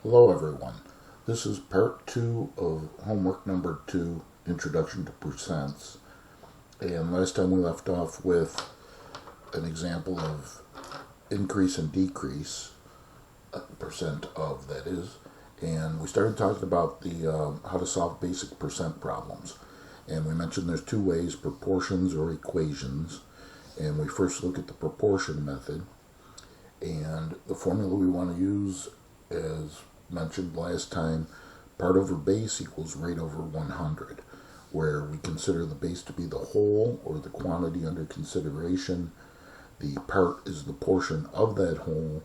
Hello everyone. This is part 2 of homework number 2, Introduction to Percents. And last time we left off with an example of increase and decrease, percent of that is. And we started talking about the how to solve basic percent problems. And we mentioned there's two ways, proportions or equations. And we first look at the proportion method. And the formula we want to use, as mentioned last time, part over base equals rate over 100, where we consider the base to be the whole or the quantity under consideration. The part is the portion of that whole,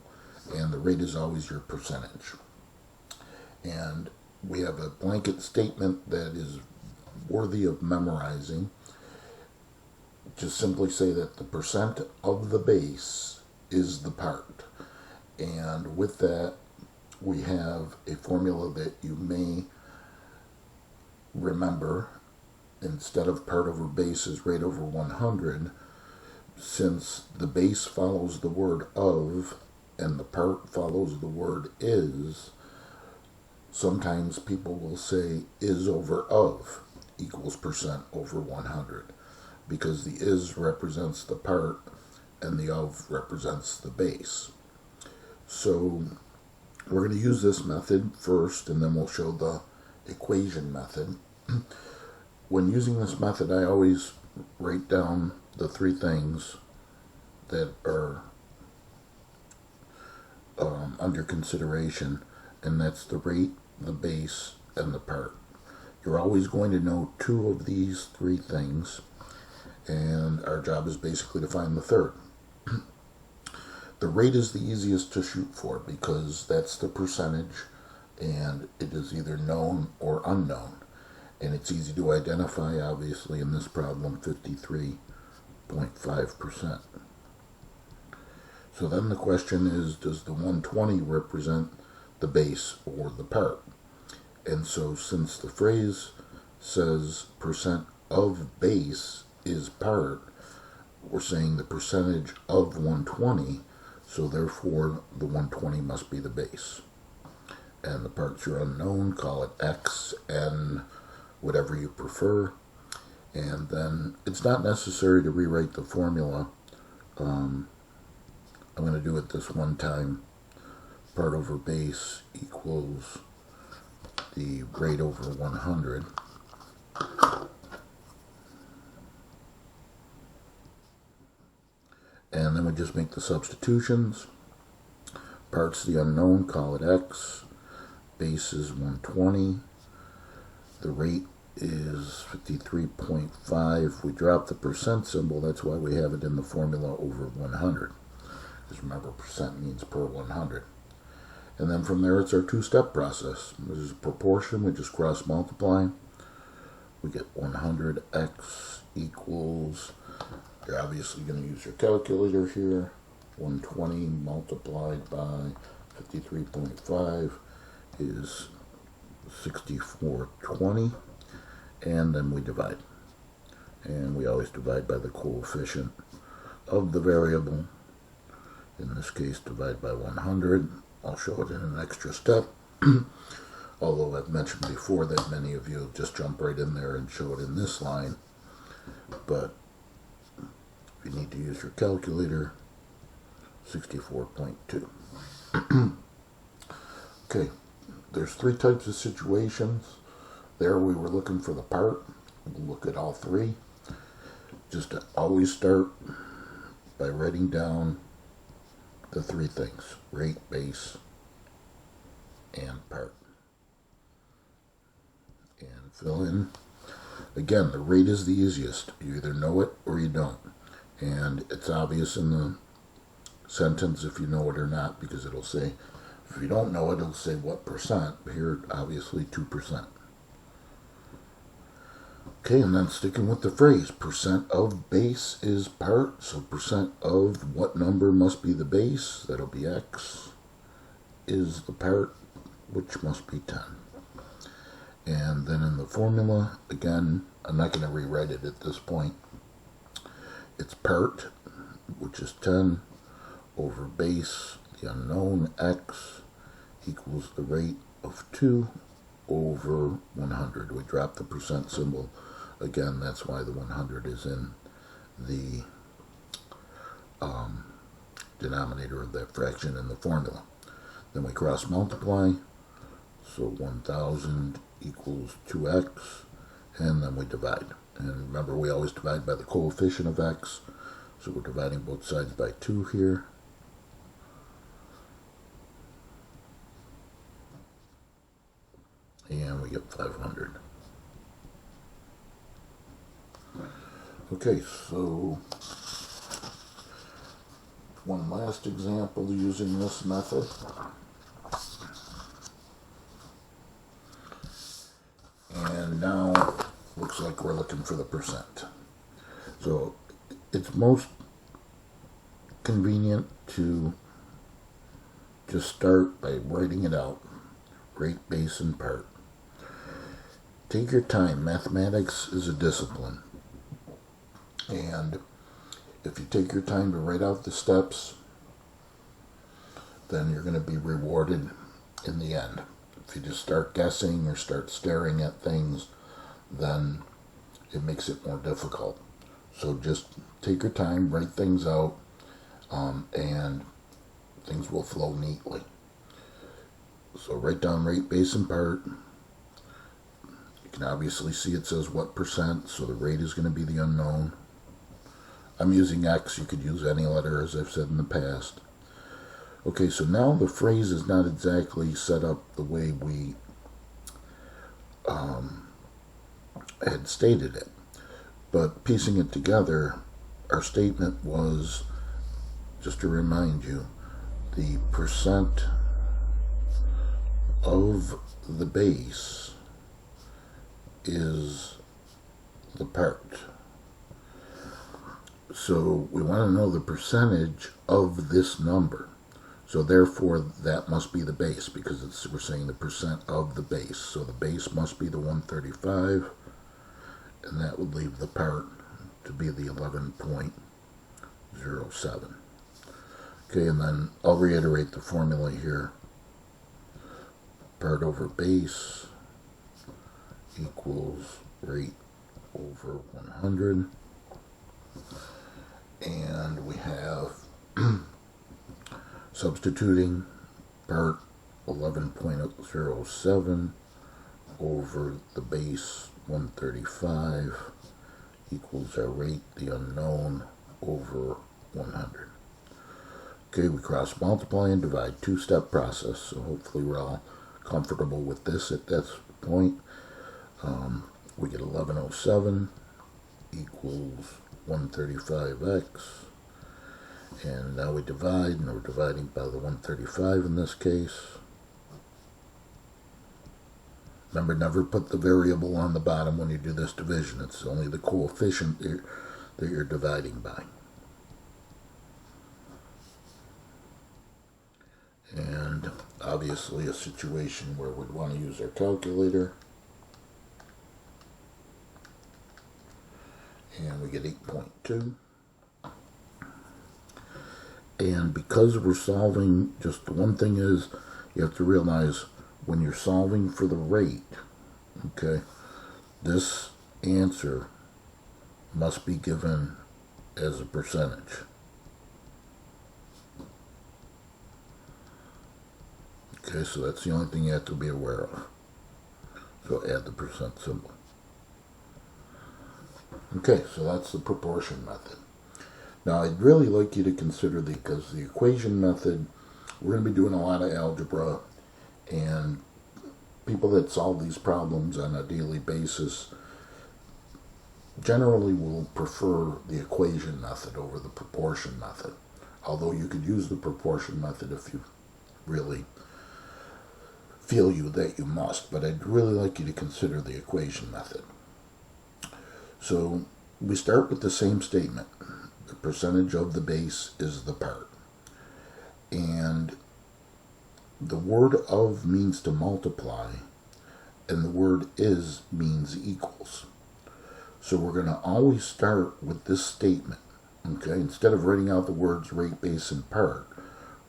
and the rate is always your percentage. And we have a blanket statement that is worthy of memorizing. Just simply say that the percent of the base is the part. And with that, we have a formula that you may remember. Instead of part over base is rate over 100. Since the base follows the word of and the part follows the word is, sometimes people will say is over of equals percent over 100, because the is represents the part and the of represents the base. So we're going to use this method first, and then we'll show the equation method. When using this method, I always write down the three things that are under consideration, and that's the rate, the base, and the part. You're always going to know two of these three things, and our job is basically to find the third. The rate is the easiest to shoot for because that's the percentage, and it is either known or unknown. And it's easy to identify, obviously, in this problem, 53.5%. So then the question is, does the 120 represent the base or the part? And so since the phrase says percent of base is part, we're saying the percentage of 120, so therefore the 120 must be the base. And the parts are unknown, call it X, N, whatever you prefer. And then it's not necessary to rewrite the formula. I'm going to do it this one time. Part over base equals the rate over 100. And then we just make the substitutions. Part's the unknown, call it X. Base is 120. The rate is 53.5. We drop the percent symbol, that's why we have it in the formula over 100. Because remember, percent means per 100. And then from there, it's our two-step process. This is a proportion, we just cross multiply. We get 100x equals, you're obviously going to use your calculator here, 120 multiplied by 53.5 is 6420, and then we divide. And we always divide by the coefficient of the variable. In this case, divide by 100. I'll show it in an extra step. Although I've mentioned before that many of you just jump right in there and show it in this line. But if you need to use your calculator, 64.2. Okay, there's three types of situations. There we were looking for the part. We'll look at all three. Just to always start by writing down the three things: rate, base, and part. And fill in. Again, the rate is the easiest. You either know it or you don't. And it's obvious in the sentence if you know it or not, because it'll say, if you don't know it, it'll say what percent. Here, obviously, 2%. Okay, and then sticking with the phrase, percent of base is part, so percent of what number must be the base, that'll be X, is the part, which must be 10. And then in the formula, again, I'm not going to rewrite it at this point. It's part, which is 10, over base, the unknown X, equals the rate of 2 over 100. We drop the percent symbol. Again, that's why the 100 is in the denominator of that fraction in the formula. Then we cross multiply, so 1000 equals 2x, and then we divide. And remember, we always divide by the coefficient of x, so we're dividing both sides by 2 here. And we get 500. Okay, so one last example using this method. And now looks like we're looking for the percent. So it's most convenient to just start by writing it out, rate, base, and part. Take your time. Mathematics is a discipline. And if you take your time to write out the steps, then you're going to be rewarded in the end. If you just start guessing or start staring at things, then it makes it more difficult. So just take your time, write things out, and things will flow neatly. So write down rate, base, and part. You can obviously see it says what percent, so the rate is going to be the unknown. I'm using X, you could use any letter as I've said in the past. Okay, so now the phrase is not exactly set up the way we had stated it. But piecing it together, our statement was, just to remind you, the percent of the base is the part. So we want to know the percentage of this number. So therefore, that must be the base, because we're saying the percent of the base. So the base must be the 135, and that would leave the part to be the 11.07. Okay, and then I'll reiterate the formula here. Part over base equals rate over 100. And we have substituting part 11.07 over the base 135 equals our rate, the unknown, over 100. Okay, we cross multiply and divide, two-step process, so hopefully we're all comfortable with this at this point. We get 1107 equals 135x, and now we divide, and we're dividing by the 135 in this case. Remember, never put the variable on the bottom when you do this division. It's only the coefficient that you're dividing by. And obviously a situation where we'd want to use our calculator. And we get 8.2. And because we're solving, just the one thing is, you have to realize when you're solving for the rate, okay, this answer must be given as a percentage. Okay, so that's the only thing you have to be aware of. So add the percent symbol. Okay, so that's the proportion method. Now, I'd really like you to consider because the equation method, we're going to be doing a lot of algebra, and people that solve these problems on a daily basis generally will prefer the equation method over the proportion method. Although you could use the proportion method if you really feel that you must, but I'd really like you to consider the equation method. So we start with the same statement. The percentage of the base is the part. And the word of means to multiply, and the word is means equals. So we're going to always start with this statement. Okay, instead of writing out the words rate, base, and part,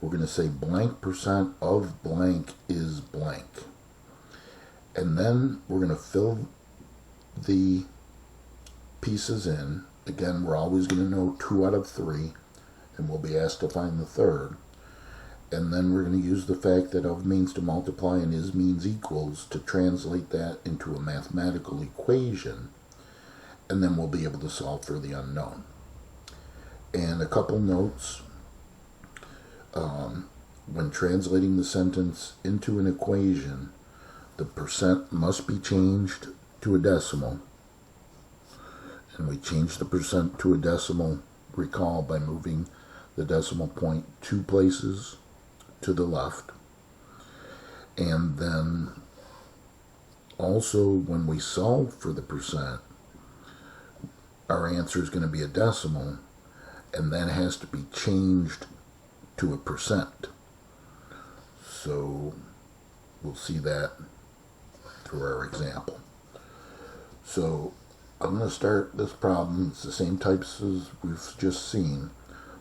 we're going to say blank percent of blank is blank. And then we're going to fill the pieces in. Again, we're always going to know 2 out of 3, and we'll be asked to find the third. And then we're going to use the fact that of means to multiply and is means equals to translate that into a mathematical equation, and then we'll be able to solve for the unknown. And a couple notes. When translating the sentence into an equation, the percent must be changed to a decimal. And we change the percent to a decimal, recall, by moving the decimal point 2 places to the left. And then also when we solve for the percent, our answer is going to be a decimal, and that has to be changed to a percent. So we'll see that through our example. So I'm going to start this problem. It's the same types as we've just seen,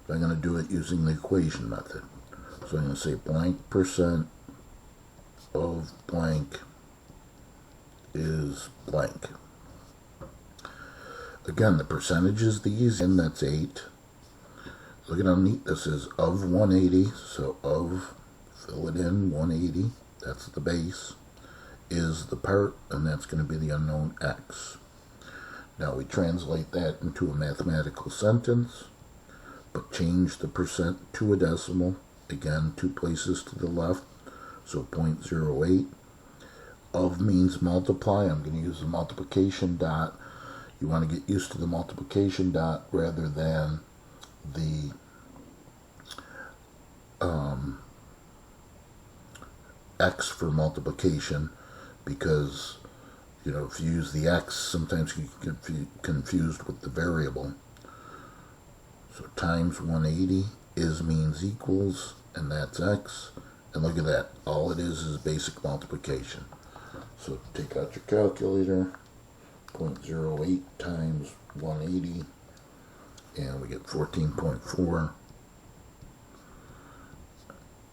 but I'm going to do it using the equation method. So I'm going to say blank percent of blank is blank. Again, the percentage is the easy, and that's 8. Look at how neat this is. Of 180, so of, fill it in, 180, that's the base, is the part, and that's going to be the unknown x. Now we translate that into a mathematical sentence, but change the percent to a decimal. Again, 2 places to the left, so 0.08. Of means multiply. I'm going to use the multiplication dot. You want to get used to the multiplication dot rather than the x for multiplication, because if you use the x, sometimes you can get confused with the variable. So times 180 is means equals, and that's x. And look at that. All it is basic multiplication. So take out your calculator, 0.08 times 180, and we get 14.4.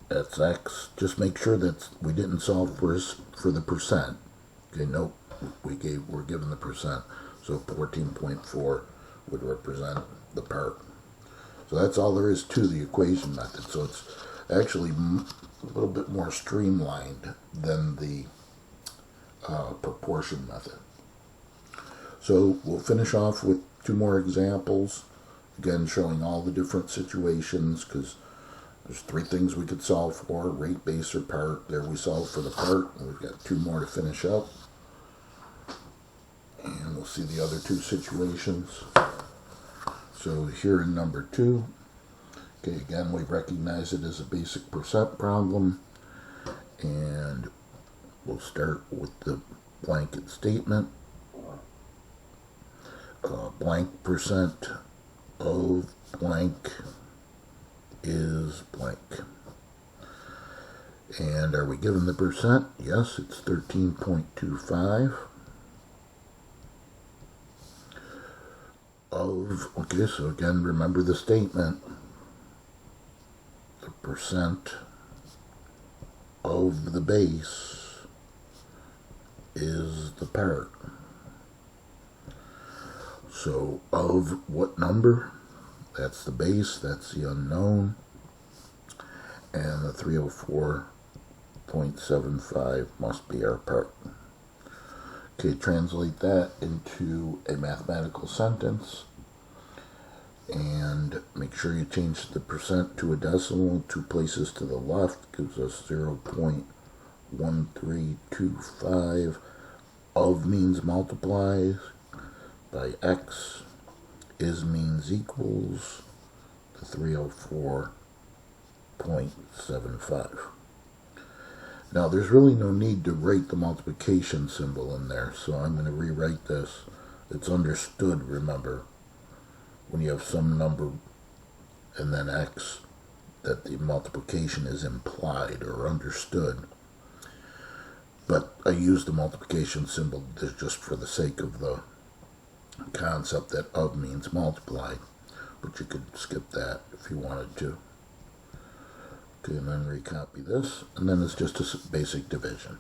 That's x. Just make sure that we didn't solve for the percent. Okay, nope. We're given the percent. So 14.4 would represent the part. So that's all there is to the equation method. So it's actually a little bit more streamlined than the proportion method. So we'll finish off with 2 more examples, again showing all the different situations, because there's 3 things we could solve for: rate, base, or part. There we solved for the part, and we've got 2 more to finish up. And we'll see the other 2 situations. So here in number 2, okay, again we recognize it as a basic percent problem, and we'll start with the blanket statement. Blank percent of blank is blank. And are we given the percent? Yes, it's 13.25. Okay, so again, remember the statement. The percent of the base is the part. So of what number? That's the base, that's the unknown, and the 304.75 must be our part. Okay, translate that into a mathematical sentence, and make sure you change the percent to a decimal. 2 places to the left gives us 0.1325. Of means multiplies by x, is means equals the 304.75. Now there's really no need to write the multiplication symbol in there, so I'm going to rewrite this. It's understood, remember, when you have some number and then x, that the multiplication is implied or understood. But I use the multiplication symbol just for the sake of the concept that of means multiply, but you could skip that if you wanted to. Okay, and then recopy this, and then it's just a basic division.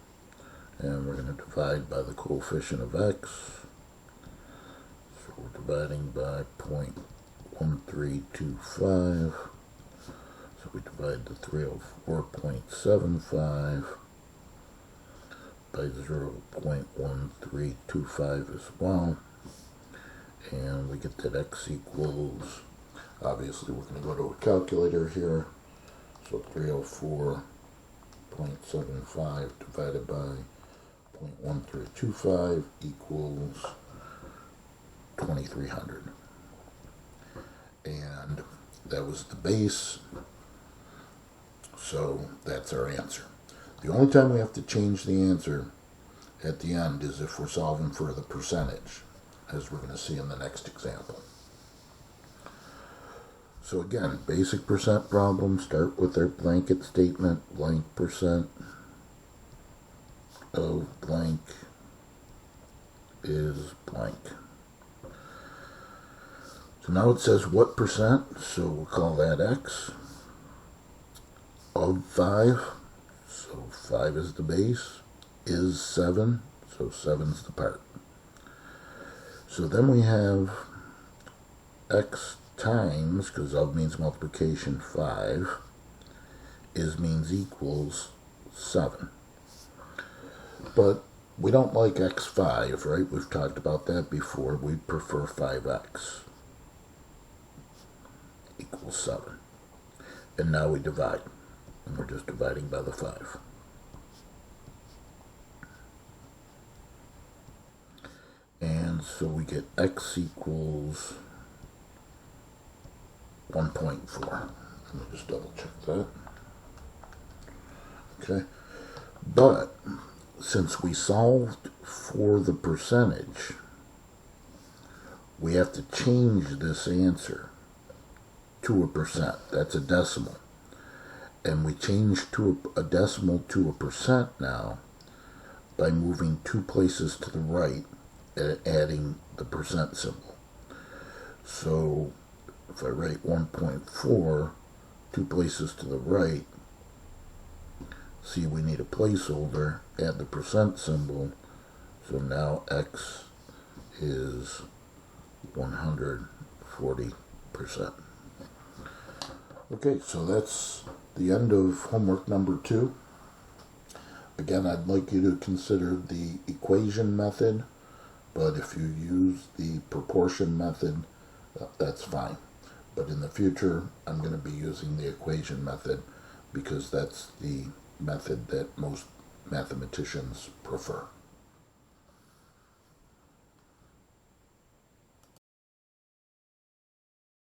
And we're going to divide by the coefficient of x. So we're dividing by 0.1325. So we divide the 304.75 by 0.1325 as well. And we get that x equals, obviously we're going to go to a calculator here. So 304.75 divided by 0.1325 equals 2300. And that was the base. So that's our answer. The only time we have to change the answer at the end is if we're solving for the percentage, as we're going to see in the next example. So again, basic percent problems start with their blanket statement, blank percent of blank is blank. So now it says what percent, so we'll call that x, of 5, so 5 is the base, is 7, so 7's the part. So then we have x times, because of means multiplication, 5, is means equals 7. But we don't like x5, right? We've talked about that before. We prefer 5x equals 7. And now we divide. And we're just dividing by the 5. And so we get x equals 1.4. Let me just double check that. Okay. But since we solved for the percentage, we have to change this answer to a percent. That's a decimal. And we change to a decimal to a percent now by moving 2 places to the right and adding the percent symbol. So if I write 1.4, 2 places to the right, see we need a placeholder, add the percent symbol, so now x is 140%. Okay, so that's the end of homework number 2. Again, I'd like you to consider the equation method, but if you use the proportion method, that's fine. But in the future, I'm going to be using the equation method because that's the method that most mathematicians prefer.